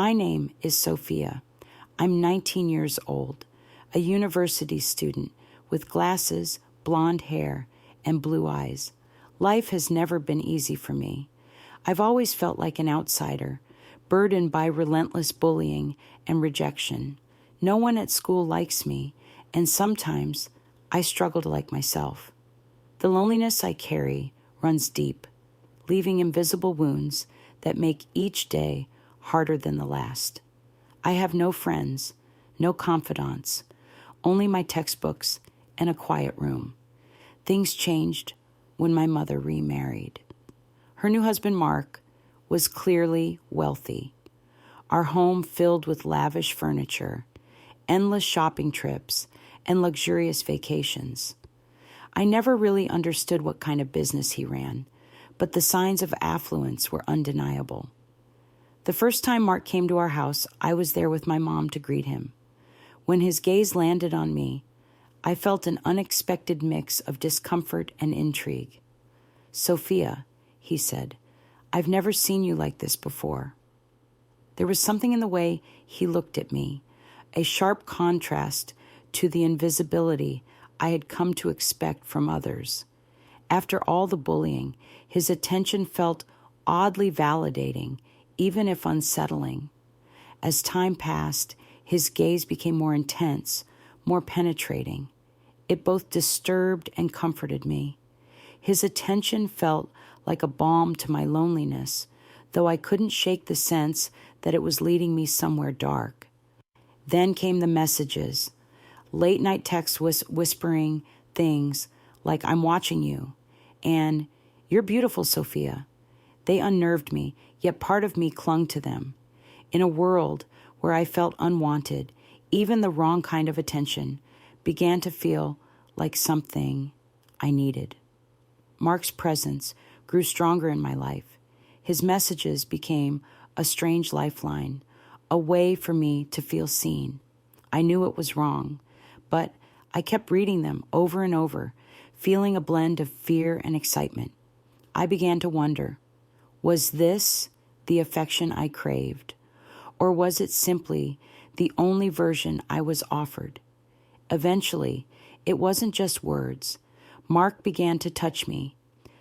My name is Sophia. I'm 19 years old, a university student with glasses, blonde hair, and blue eyes. Life has never been easy for me. I've always felt like an outsider, burdened by relentless bullying and rejection. No one at school likes me, and sometimes I struggle to like myself. The loneliness I carry runs deep, leaving invisible wounds that make each day harder than the last. I have no friends, no confidants, only my textbooks and a quiet room. Things changed when my mother remarried. Her new husband, Mark, was clearly wealthy. Our home filled with lavish furniture, endless shopping trips, and luxurious vacations. I never really understood what kind of business he ran, but the signs of affluence were undeniable. The first time Mark came to our house, I was there with my mom to greet him. When his gaze landed on me, I felt an unexpected mix of discomfort and intrigue. "Sophia," he said, "I've never seen you like this before." There was something in the way he looked at me, a sharp contrast to the invisibility I had come to expect from others. After all the bullying, his attention felt oddly validating, even if unsettling. As time passed, his gaze became more intense, more penetrating. It both disturbed and comforted me. His attention felt like a balm to my loneliness, though I couldn't shake the sense that it was leading me somewhere dark. Then came the messages, late-night texts whispering things like, "I'm watching you," and "You're beautiful, Sophia." They unnerved me, yet part of me clung to them. In a world where I felt unwanted, even the wrong kind of attention began to feel like something I needed. Mark's presence grew stronger in my life. His messages became a strange lifeline, a way for me to feel seen. I knew it was wrong, but I kept reading them over and over, feeling a blend of fear and excitement. I began to wonder, was this the affection I craved, or was it simply the only version I was offered? Eventually, it wasn't just words. Mark began to touch me,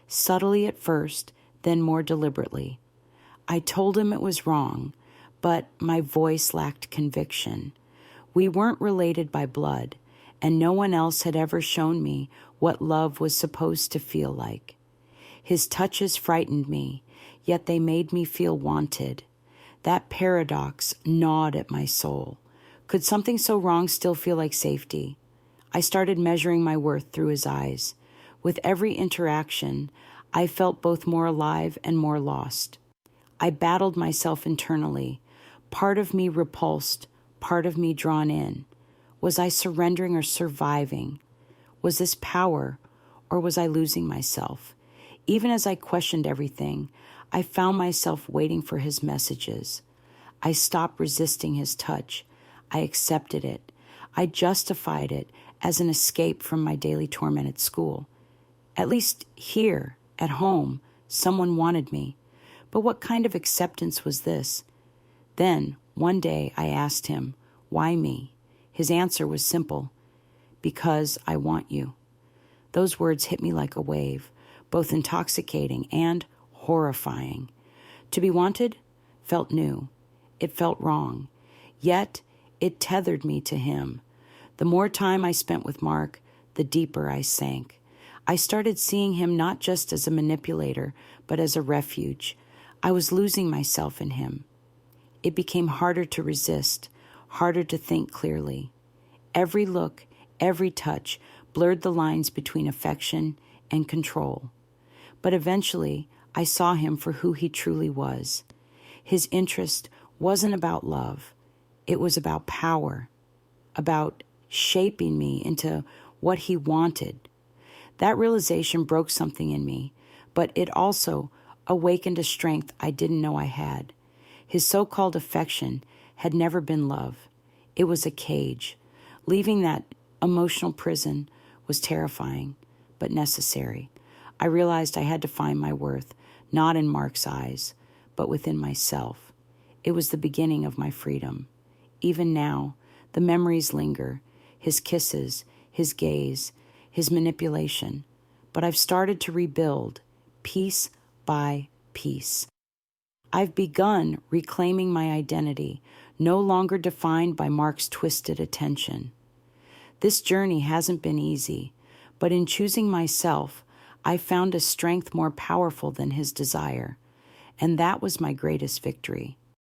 subtly at first, then more deliberately. I told him it was wrong, but my voice lacked conviction. We weren't related by blood, and no one else had ever shown me what love was supposed to feel like. His touches frightened me, yet they made me feel wanted. That paradox gnawed at my soul. Could something so wrong still feel like safety? I started measuring my worth through his eyes. With every interaction, I felt both more alive and more lost. I battled myself internally, part of me repulsed, part of me drawn in. Was I surrendering or surviving? Was this power, or was I losing myself? Even as I questioned everything, I found myself waiting for his messages. I stopped resisting his touch. I accepted it. I justified it as an escape from my daily torment at school. At least here, at home, someone wanted me. But what kind of acceptance was this? Then, one day, I asked him, "Why me?" His answer was simple, "Because I want you." Those words hit me like a wave, both intoxicating and horrifying. To be wanted felt new. It felt wrong. Yet, it tethered me to him. The more time I spent with Mark, the deeper I sank. I started seeing him not just as a manipulator, but as a refuge. I was losing myself in him. It became harder to resist, harder to think clearly. Every look, every touch blurred the lines between affection and control. But eventually, I saw him for who he truly was. His interest wasn't about love. It was about power, about shaping me into what he wanted. That realization broke something in me, but it also awakened a strength I didn't know I had. His so-called affection had never been love. It was a cage. Leaving that emotional prison was terrifying, but necessary. I realized I had to find my worth, not in Mark's eyes, but within myself. It was the beginning of my freedom. Even now, the memories linger, his kisses, his gaze, his manipulation. But I've started to rebuild, piece by piece. I've begun reclaiming my identity, no longer defined by Mark's twisted attention. This journey hasn't been easy, but in choosing myself, I found a strength more powerful than his desire, and that was my greatest victory.